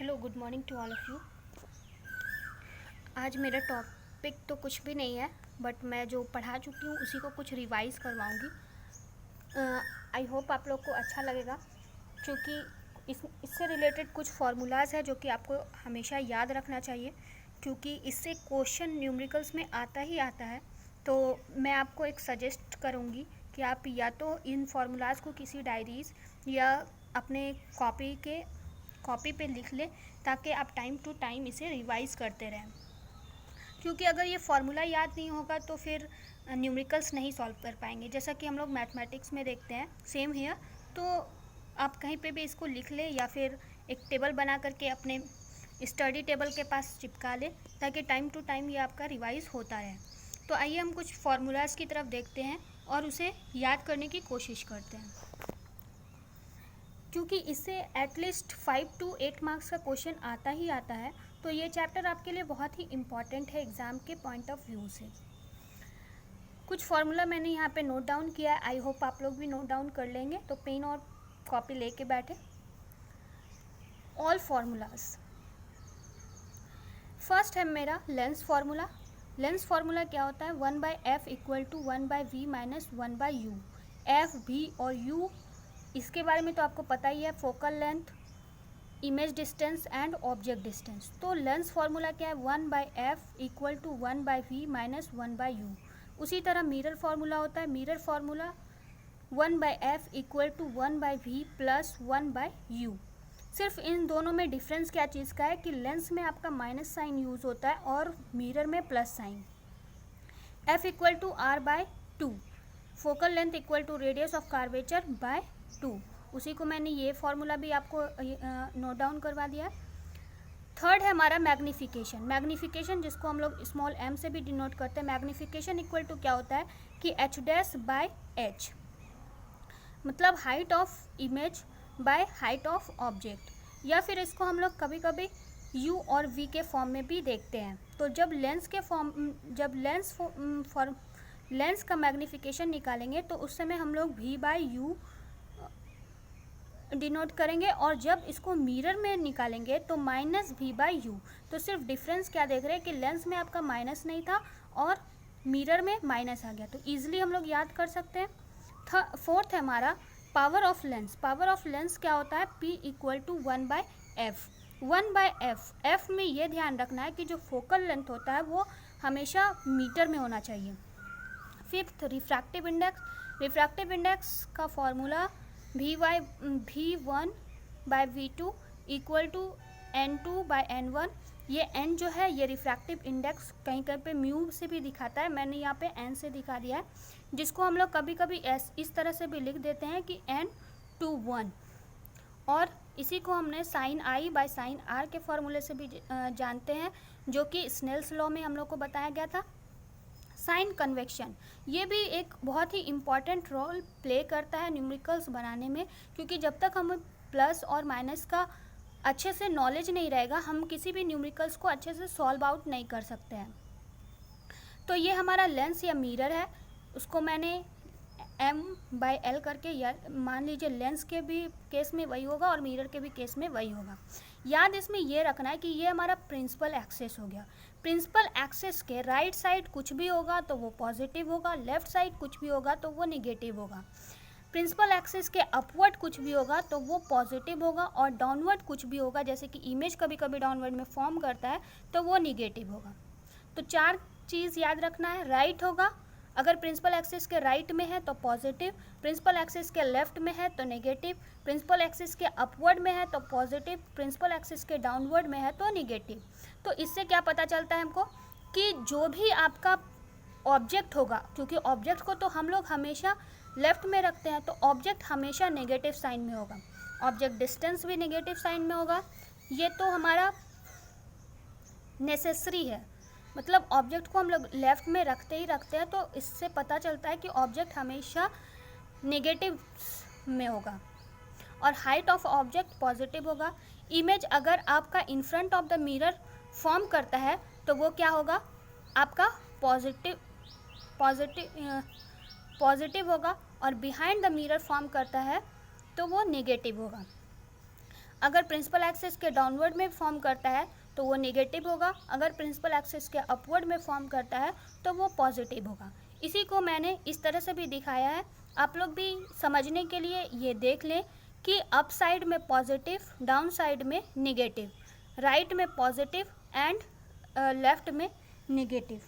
Hello, good morning to all of you. आज मेरा topic तो कुछ भी नहीं है, बट मैं जो पढ़ा चुकी हूँ उसी को कुछ रिवाइज़ करवाऊँगी। आई होप आप लोग को अच्छा लगेगा, क्योंकि इससे रिलेटेड कुछ फार्मूलाज़ है जो कि आपको हमेशा याद रखना चाहिए, क्योंकि इससे क्वेश्चन न्यूमेरिकल्स में आता ही आता है। तो मैं आपको एक सजेस्ट करूँगी कि आप या तो इन फार्मूलाज़ को किसी डायरीज़ या अपने कॉपी पे लिख लें, ताकि आप टाइम टू टाइम इसे रिवाइज़ करते रहें। क्योंकि अगर ये फार्मूला याद नहीं होगा तो फिर न्यूमेरिकल्स नहीं सॉल्व कर पाएंगे। जैसा कि हम लोग मैथमेटिक्स में देखते हैं, सेम हियर। तो आप कहीं पे भी इसको लिख लें या फिर एक टेबल बना करके अपने स्टडी टेबल के पास चिपका लें, ताकि टाइम टू टाइम ये आपका रिवाइज़ होता रहे। तो आइए हम कुछ फार्मूलाज़ की तरफ देखते हैं और उसे याद करने की कोशिश करते हैं, क्योंकि इससे एटलीस्ट 5 to 8 मार्क्स का क्वेश्चन आता ही आता है। तो ये चैप्टर आपके लिए बहुत ही इम्पॉर्टेंट है एग्ज़ाम के पॉइंट ऑफ व्यू से। कुछ फार्मूला मैंने यहाँ पे नोट डाउन किया है, आई होप आप लोग भी नोट डाउन कर लेंगे। तो पेन और कॉपी लेके बैठे। All formulas. फर्स्ट है मेरा लेंस फार्मूला। लेंस फार्मूला क्या होता है? 1/f = 1/v - 1/u। एफ, भी और u, इसके बारे में तो आपको पता ही है, focal length, image distance and object distance. तो लेंस फार्मूला क्या है? 1/f = 1/v - 1/u। उसी तरह मिरर फार्मूला होता है। Mirror formula 1/f = 1/v + 1/u। सिर्फ इन दोनों में डिफरेंस क्या चीज़ का है कि लेंस में आपका माइनस साइन यूज़ होता है और मिरर में plus sign. f = r/2। Focal length = radius of curvature by 2। उसी को मैंने ये फार्मूला भी आपको नोट डाउन करवा दिया है। थर्ड है हमारा मैग्नीफिकेशन। मैग्नीफिकेशन जिसको हम लोग स्मॉल m से भी डिनोट करते हैं। मैग्नीफिकेशन इक्वल टू क्या होता है कि h'/h, मतलब height of image by height of object, या फिर इसको हम लोग कभी कभी u और v के फॉर्म में भी देखते हैं। तो जब लेंस का मैग्नीफिकेशन निकालेंगे तो उस समय हम लोग v/u डिनोट करेंगे, और जब इसको मिरर में निकालेंगे तो -v/u। तो सिर्फ डिफरेंस क्या देख रहे हैं कि लेंस में आपका माइनस नहीं था और मिरर में माइनस आ गया। तो ईजिली हम लोग याद कर सकते हैं। फोर्थ है हमारा power of lens. Power of lens क्या होता है? p = 1/f। 1/f, f में ये ध्यान रखना है कि जो फोकल लेंथ होता है वो हमेशा मीटर में होना चाहिए। Fifth, refractive index. Refractive index का फॉर्मूला v1/v2 = n2/n1। ये n जो है ये रिफ्रैक्टिव इंडेक्स कहीं कहीं पे म्यू से भी दिखाता है, मैंने यहाँ पे n से दिखा दिया है, जिसको हम लोग कभी कभी इस तरह से भी लिख देते हैं कि n/1। और इसी को हमने sin I/sin R के फॉर्मूले से भी जानते हैं, जो कि स्नेल्स लॉ में हम लोग को बताया गया था। साइन कन्वेक्शन, ये भी एक बहुत ही इम्पॉर्टेंट रोल प्ले करता है न्यूमेरिकल्स बनाने में, क्योंकि जब तक हमें प्लस और माइनस का अच्छे से नॉलेज नहीं रहेगा, हम किसी भी न्यूमेरिकल्स को अच्छे से सॉल्व आउट नहीं कर सकते हैं। तो ये हमारा लेंस या मिरर है, उसको मैंने m/l करके, या मान लीजिए लेंस के भी केस में वही होगा और मिरर के भी केस में वही होगा। याद इसमें ये रखना है कि ये हमारा प्रिंसिपल एक्सेस हो गया। प्रिंसिपल एक्सेस के राइट साइड कुछ भी होगा तो वो पॉजिटिव होगा, लेफ्ट साइड कुछ भी होगा तो वो निगेटिव होगा। प्रिंसिपल एक्सेस के अपवर्ड कुछ भी होगा तो वो पॉजिटिव होगा, और डाउनवर्ड कुछ भी होगा, जैसे कि इमेज कभी कभी डाउनवर्ड में फॉर्म करता है, तो वो निगेटिव होगा। तो चार चीज़ याद रखना है। राइट होगा, अगर प्रिंसिपल एक्सिस के राइट में है तो पॉजिटिव, प्रिंसिपल एक्सिस के लेफ्ट में है तो नेगेटिव, प्रिंसिपल एक्सिस के अपवर्ड में है तो पॉजिटिव, प्रिंसिपल एक्सिस के डाउनवर्ड में है तो नेगेटिव। तो इससे क्या पता चलता है हमको कि जो भी आपका ऑब्जेक्ट होगा, क्योंकि ऑब्जेक्ट को तो हम लोग हमेशा लेफ्ट में रखते हैं, तो ऑब्जेक्ट हमेशा नेगेटिव साइन में होगा। ऑब्जेक्ट डिस्टेंस भी नेगेटिव साइन में होगा। ये तो हमारा नेसेसरी है, मतलब ऑब्जेक्ट को हम लोग लेफ्ट में रखते ही रखते हैं, तो इससे पता चलता है कि ऑब्जेक्ट हमेशा नेगेटिव में होगा। और हाइट ऑफ ऑब्जेक्ट पॉजिटिव होगा। इमेज अगर आपका in front of the mirror form करता है तो वो क्या होगा? आपका पॉजिटिव होगा, और बिहाइंड द मिरर फॉर्म करता है तो वो नेगेटिव होगा। अगर प्रिंसिपल एक्सिस के डाउनवर्ड में फॉर्म करता है तो वो नेगेटिव होगा, अगर प्रिंसिपल एक्सिस के अपवर्ड में फॉर्म करता है तो वो पॉजिटिव होगा। इसी को मैंने इस तरह से भी दिखाया है, आप लोग भी समझने के लिए ये देख लें कि अप साइड में पॉजिटिव, डाउन साइड में नेगेटिव, राइट में पॉजिटिव एंड लेफ्ट में नेगेटिव।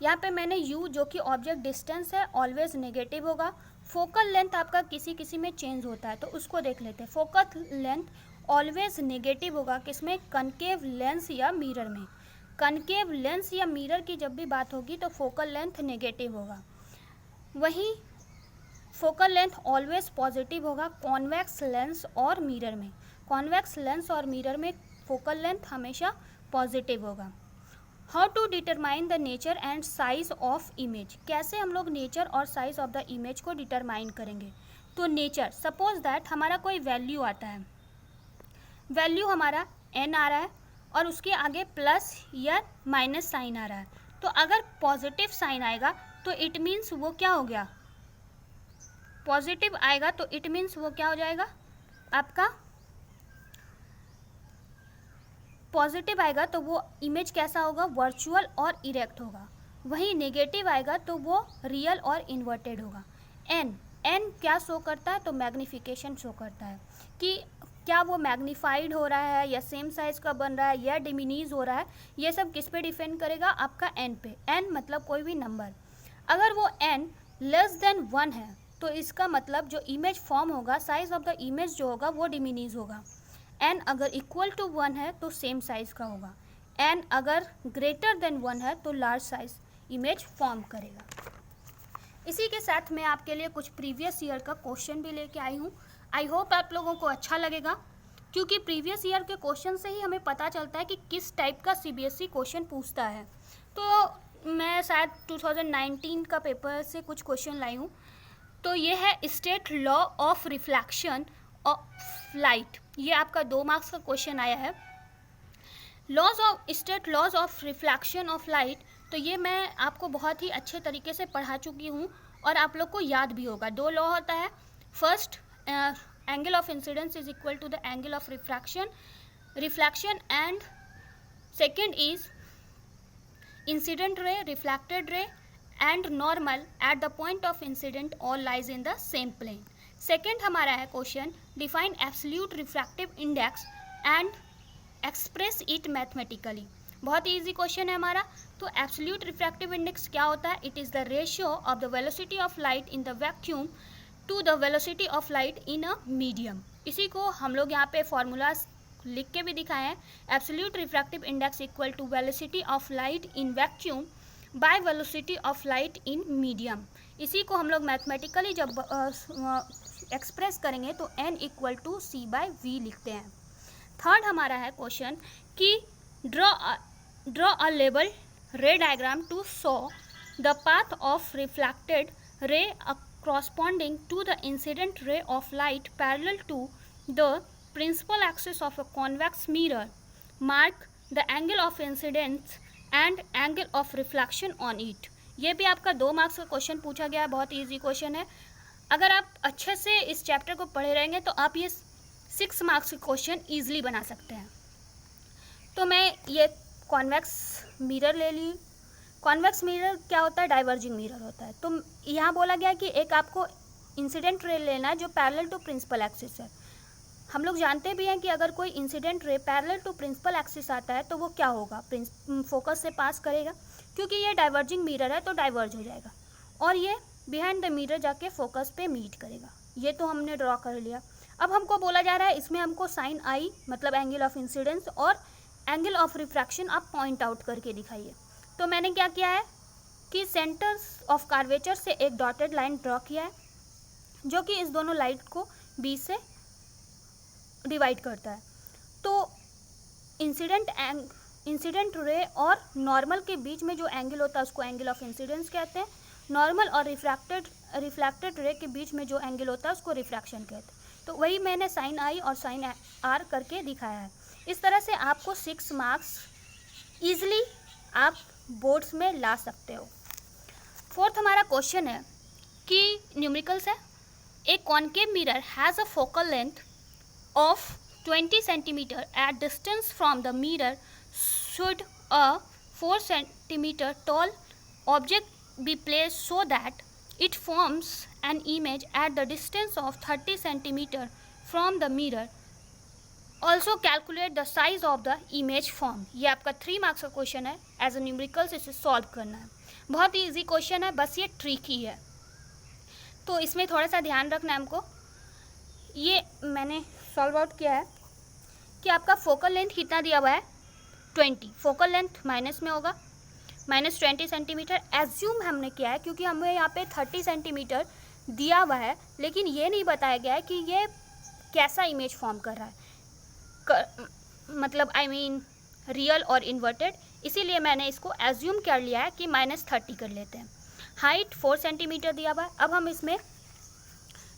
यहाँ पे मैंने u जो कि ऑब्जेक्ट डिस्टेंस है ऑलवेज नेगेटिव होगा। फोकल लेंथ आपका किसी किसी में चेंज होता है तो उसको देख लेते हैं। फोकल लेंथ ऑलवेज नेगेटिव होगा किसमें, कनकेव लेंस या मिरर में। कनकेव लेंस या मिरर की जब भी बात होगी तो फोकल लेंथ नेगेटिव होगा। वहीं फोकल लेंथ ऑलवेज पॉजिटिव होगा कॉन्वेक्स लेंस और मिरर में। कॉन्वेक्स लेंस और मिरर में फोकल लेंथ हमेशा पॉजिटिव होगा। How to determine the nature and size of image, कैसे हम लोग नेचर और साइज ऑफ द इमेज को डिटरमाइन करेंगे। तो नेचर, सपोज दैट हमारा कोई वैल्यू आता है, वैल्यू हमारा n आ रहा है और उसके आगे प्लस या माइनस साइन आ रहा है, तो अगर पॉजिटिव साइन आएगा तो इट मीन्स वो क्या हो गया, पॉजिटिव आएगा तो इट मीन्स वो क्या हो जाएगा आपका पॉजिटिव आएगा तो वो इमेज कैसा होगा, वर्चुअल और इरेक्ट होगा। वहीं नेगेटिव आएगा तो वो रियल और इन्वर्टेड होगा। एन क्या शो करता है, तो मैग्निफिकेशन शो करता है कि क्या वो मैग्नीफाइड हो रहा है या सेम साइज का बन रहा है या डिमिनीज हो रहा है। ये सब किस पे डिपेंड करेगा, आपका एन पे। एन मतलब कोई भी नंबर, अगर वो एन लेस देन 1 है तो इसका मतलब जो इमेज फॉर्म होगा, साइज ऑफ द इमेज जो होगा वो डिमिनीज होगा। एन अगर इक्वल टू 1 है तो सेम साइज का होगा। एन अगर ग्रेटर देन 1 है तो लार्ज साइज इमेज फॉर्म करेगा। इसी के साथ मैं आपके लिए कुछ प्रीवियस ईयर का क्वेश्चन भी लेके आई हूँ। आई होप आप लोगों को अच्छा लगेगा, क्योंकि प्रीवियस ईयर के क्वेश्चन से ही हमें पता चलता है कि किस टाइप का सीबीएसई क्वेश्चन पूछता है। तो मैं शायद 2019 का पेपर से कुछ क्वेश्चन लाई हूँ। तो ये है state law of reflection of light, ये आपका 2 मार्क्स का क्वेश्चन आया है। State laws of reflection of light, तो ये मैं आपको बहुत ही अच्छे तरीके से पढ़ा चुकी हूँ और आप लोग को याद भी होगा। 2 लॉ होता है, first angle of incidence is equal to the angle of reflection and second is incident ray, reflected ray and normal at the point of incident all lies in the same plane. Second हमारा है question, define absolute refractive index and express it mathematically. बहुत ही easy question है हमारा। तो absolute refractive index क्या होता है, it is the ratio of the velocity of light in the vacuum to the velocity of light in a medium. इसी को हम लोग यहाँ पे फॉर्मूलाज लिख के भी दिखाए हैं। Absolute refractive index equal to velocity of light in vacuum by velocity of light in medium. इसी को हम लोग मैथमेटिकली जब एक्सप्रेस करेंगे तो n इक्वल टू c/v लिखते हैं। थर्ड हमारा है क्वेश्चन कि draw a label ray diagram to show the path of reflected ray corresponding to the incident ray of light parallel to the principal axis of a convex mirror. Mark the angle of incidence and angle of reflection on it. ये भी आपका 2 marks का question पूछा गया है, बहुत easy question है। अगर आप अच्छे से इस चैप्टर को पढ़े रहेंगे तो आप ये 6 मार्क्स के क्वेश्चन ईजिली बना सकते हैं। तो मैं ये कॉन्वेक्स मिरर ले ली। कॉन्वेक्स मिरर क्या होता है, डाइवर्जिंग मिरर होता है। तो यहाँ बोला गया कि एक आपको इंसिडेंट रे लेना है जो पैरेलल टू प्रिंसिपल एक्सिस है। हम लोग जानते भी हैं कि अगर कोई incident ray parallel to principal axis आता है तो वो क्या होगा, फोकस से पास करेगा, क्योंकि ये डाइवर्जिंग मिरर है तो डाइवर्ज हो जाएगा, और ये बिहाइंड द मिरर जाके फोकस पे मीट करेगा। ये तो हमने ड्रॉ कर लिया। अब हमको बोला जा रहा है इसमें हमको साइन आई मतलब एंगल ऑफ इंसिडेंस और एंगल ऑफ रिफ्रैक्शन आप पॉइंट आउट करके दिखाइए। तो मैंने क्या किया है कि सेंटर ऑफ कार्वेचर से एक डॉटेड लाइन ड्रॉ किया है जो कि इस दोनों लाइट को बीच से डिवाइड करता है। तो इंसिडेंट रे और नॉर्मल के बीच में जो एंगल होता है उसको एंगल ऑफ इंसिडेंस कहते हैं। नॉर्मल और रिफ्रैक्टेड रे के बीच में जो एंगल होता है उसको रिफ्रैक्शन कहते हैं। तो वही मैंने साइन आई और साइन आर करके दिखाया है। इस तरह से आपको 6 मार्क्स ईजिली आप बोर्ड्स में ला सकते हो। फोर्थ हमारा क्वेश्चन है कि न्यूमेरिकल्स है। A concave mirror has a focal length of 20 centimeter. At distance from the mirror should a 4 centimeter tall object be placed so that it forms an image at the distance of 30 centimeter from the mirror. Also calculate the size of the image formed. ये आपका 3 marks का question है. As a numericals इसे solve करना है. बहुत ही easy question है, बस ये ट्रिकी है, तो इसमें थोड़ा सा ध्यान रखना है हमको. ये मैंने सॉल्व आउट किया है कि आपका फोकल लेंथ कितना दिया हुआ है 20. फोकल लेंथ माइनस में होगा, -20 सेंटीमीटर एज्यूम हमने किया है क्योंकि हमें यहाँ पे 30 सेंटीमीटर दिया हुआ है, लेकिन ये नहीं बताया गया है कि ये कैसा इमेज फॉर्म कर रहा है, मतलब आई मीन रियल और इन्वर्टेड. इसीलिए मैंने इसको एज्यूम कर लिया है कि -30 कर लेते हैं. हाइट 4 सेंटीमीटर दिया हुआ है. अब हम इसमें,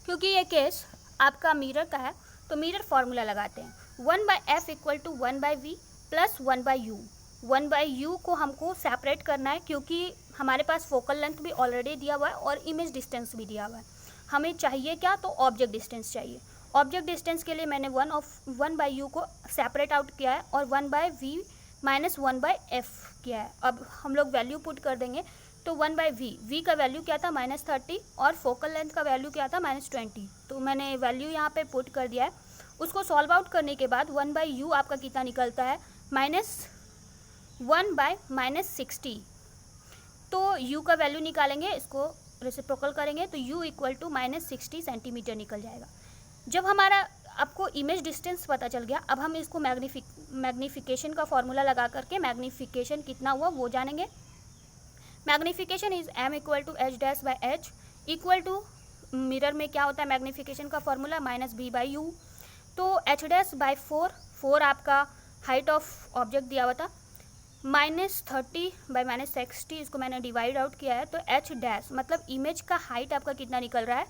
क्योंकि ये केस आपका मिरर का है, तो मिरर फॉर्मूला लगाते हैं. 1/f = 1/v + 1/u. 1/u को हमको सेपरेट करना है क्योंकि हमारे पास फोकल लेंथ भी ऑलरेडी दिया हुआ है और इमेज डिस्टेंस भी दिया हुआ है. हमें चाहिए क्या, तो ऑब्जेक्ट डिस्टेंस चाहिए. ऑब्जेक्ट डिस्टेंस के लिए मैंने 1/u को सेपरेट आउट किया है और 1/v - 1/f किया है. अब हम लोग वैल्यू पुट कर देंगे, तो 1/v, v का वैल्यू क्या था -30 और फोकल लेंथ का वैल्यू क्या था -20. तो मैंने वैल्यू यहाँ पे पुट कर दिया है. उसको सॉल्व आउट करने के बाद 1/u आपका कितना निकलता है -1/-60. तो u का वैल्यू निकालेंगे, इसको रेसिप्रोकल करेंगे तो u = -60 सेंटीमीटर निकल जाएगा. जब हमारा आपको इमेज डिस्टेंस पता चल गया, अब हम इसको मैग्नीफिकेशन का फॉर्मूला लगा करके मैग्नीफिकेशन कितना हुआ वो जानेंगे. Magnification is m = h-h equal to, mirror में क्या होता है मैग्नीफिकेशन का फॉर्मूला -b/u. तो h-4, 4 आपका हाइट ऑफ ऑब्जेक्ट दिया हुआ था, -30 / -60 इसको मैंने डिवाइड आउट किया है, तो h- मतलब इमेज का हाइट आपका कितना निकल रहा है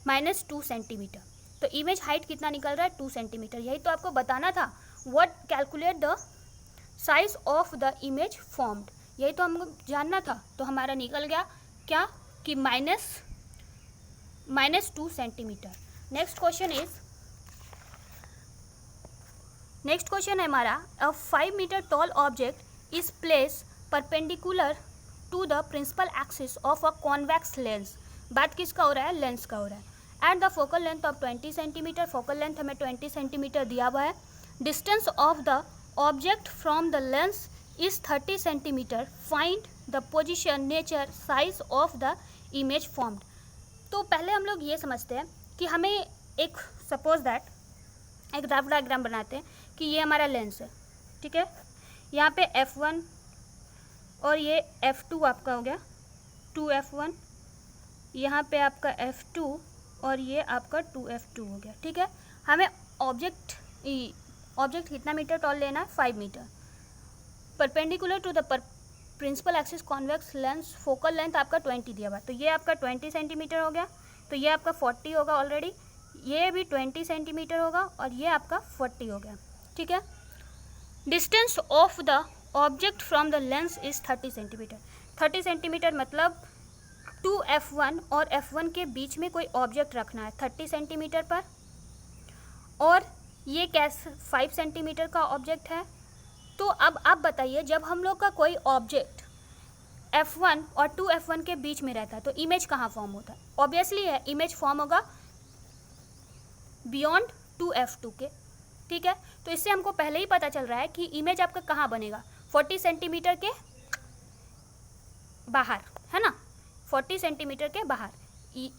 -2 सेंटीमीटर. तो इमेज हाइट कितना निकल रहा है 2 सेंटीमीटर. यही तो आपको बताना था, what calculate the size of the image formed, यही तो हमको जानना था. तो हमारा निकल गया क्या कि -2 सेंटीमीटर. नेक्स्ट क्वेश्चन है हमारा, a 5 metre tall object is place perpendicular to the principal axis of a convex lens. बात किसका हो रहा है, लेंस का हो रहा है. At the focal length of 20 centimetre, focal length हमें 20 सेंटीमीटर दिया हुआ है. Distance of the object from the lens is 30 centimetre. Find the position, nature, size of the image formed. तो पहले हम लोग ये समझते हैं कि हमें एक, सपोज दैट एक रफ डायग्राम बनाते हैं कि ये हमारा लेंस है, ठीक है. यहाँ पे f1 और ये f2 आपका हो गया 2f1, यहाँ पे आपका f2 और ये आपका 2f2 हो गया, ठीक है. हमें ऑब्जेक्ट कितना मीटर टॉल लेना है 5 metre. Perpendicular to the principal axis convex lens, focal length आपका 20 दिया हुआ, तो ये आपका 20 सेंटीमीटर हो गया. तो ये आपका 40 होगा ऑलरेडी, ये भी 20 सेंटीमीटर होगा और ये आपका 40 हो गया, ठीक है. Distance of the object from the lens is 30 centimetre. 30 centimetre मतलब 2f1 और f1 के बीच में कोई ऑब्जेक्ट रखना है 30 सेंटीमीटर पर, और ये कैसे 5 सेंटीमीटर का ऑब्जेक्ट है. तो अब आप बताइए, जब हम लोग का कोई ऑब्जेक्ट f1 और 2f1 के बीच में रहता है तो इमेज कहाँ फॉर्म होता है, ऑब्वियसली है इमेज फॉर्म होगा बियॉन्ड 2f2 के, ठीक है. तो इससे हमको पहले ही पता चल रहा है कि इमेज आपका कहाँ बनेगा, 40 सेंटीमीटर के बाहर, है ना, 40 सेंटीमीटर के बाहर.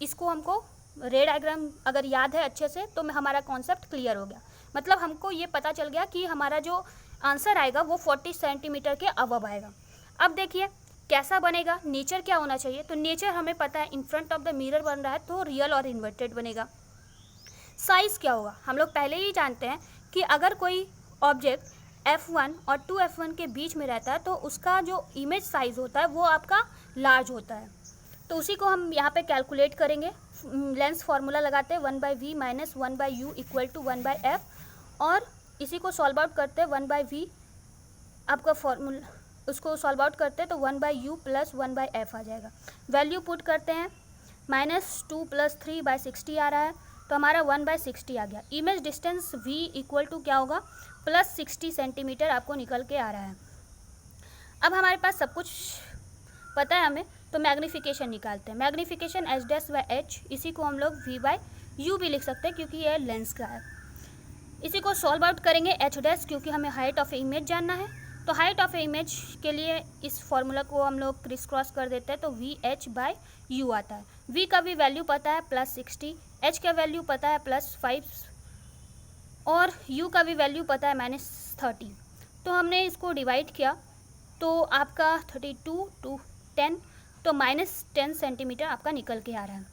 इसको हमको रे डायग्राम अगर याद है अच्छे से तो हमारा कॉन्सेप्ट क्लियर हो गया. मतलब हमको ये पता चल गया कि हमारा जो आंसर आएगा वो 40 सेंटीमीटर के अबव आएगा. अब देखिए कैसा बनेगा, नेचर क्या होना चाहिए. तो नेचर हमें पता है in front of the mirror बन रहा है तो रियल और इन्वर्टेड बनेगा. साइज़ क्या होगा, हम लोग पहले ही जानते हैं कि अगर कोई ऑब्जेक्ट f1 और 2f1 के बीच में रहता है तो उसका जो इमेज साइज़ होता है वो आपका लार्ज होता है. तो उसी को हम यहाँ पे कैलकुलेट करेंगे. लेंस फार्मूला लगाते हैं 1/v - 1/u = 1/f, और इसी को सॉल्व आउट करते हैं 1/v आपका फॉर्मूला, उसको सॉल्व आउट करते हैं तो 1/u + 1/f आ जाएगा. वैल्यू पुट करते हैं -2 + 3/60 आ रहा है, तो हमारा 1/60 आ गया। Image distance v equal to क्या होगा, +60 सेंटीमीटर आपको निकल के आ रहा है। अब हमारे पास सब कुछ पता है हमें, तो मैग्नीफिकेशन निकालते हैं। मैग्नीफिकेशन h'/h, इसी को हम लोग v/u भी लिख सकते हैं क्योंकि यह लेंस का है। इसी को सॉल्व आउट करेंगे h' क्योंकि हमें हाइट ऑफ इमेज जानना है, तो हाइट ऑफ इमेज के लिए इस फॉर्मूला को हम लोग क्रिस क्रॉस कर देते हैं, तो VH/u आता है। v का भी वैल्यू पता है +60, h का वैल्यू पता है +5 और u का भी वैल्यू पता है -30। तो हमने इसको डिवाइड किया तो आपका 32 to 10, तो -10 सेंटीमीटर आपका निकल के आ रहा है।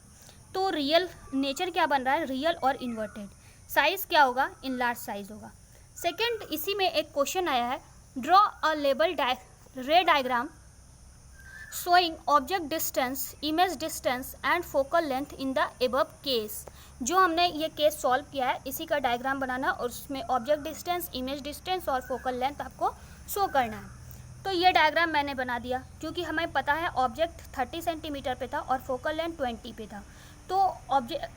तो रियल नेचर क्या बन रहा है, रियल और इन्वर्टेड। साइज़ क्या होगा, इनलार्ज साइज होगा। सेकंड, इसी में एक क्वेश्चन आया है, draw a label ray diagram showing object distance, image distance and focal length in the above case. जो हमने ये केस सॉल्व किया है इसी का डायग्राम बनाना और उसमें ऑब्जेक्ट डिस्टेंस, इमेज डिस्टेंस और फोकल लेंथ आपको शो करना है। तो ये डायग्राम मैंने बना दिया क्योंकि हमें पता है ऑब्जेक्ट 30 सेंटीमीटर पे था और फोकल लेंथ 20 पे था। तो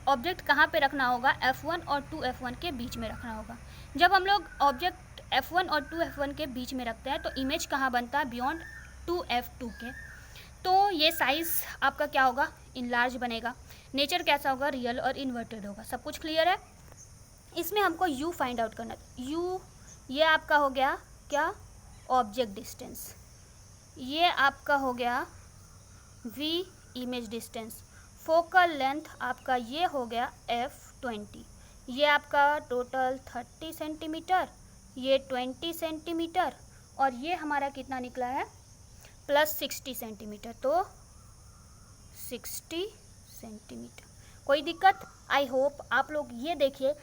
ऑब्जेक्ट कहाँ पे रखना होगा, F1 और 2F1 के बीच में रखना होगा। जब हम लोग ऑब्जेक्ट F1 और 2F1 के बीच में रखते हैं तो इमेज कहाँ बनता है, बियॉन्ड 2F2 के। तो ये साइज़ आपका क्या होगा, इनलार्ज बनेगा। नेचर कैसा होगा, रियल और इन्वर्टेड होगा। सब कुछ क्लियर है। इसमें हमको u फाइंड आउट करना है। u ये आपका हो गया क्या, ऑब्जेक्ट डिस्टेंस, ये आपका हो गया v image distance, focal length आपका ये हो गया f20, ये आपका टोटल 30 सेंटीमीटर, ये 20 सेंटीमीटर और ये हमारा कितना निकला है, +60 सेंटीमीटर, तो 60 सेंटीमीटर। कोई दिक्कत? आई होप आप लोग ये देखिए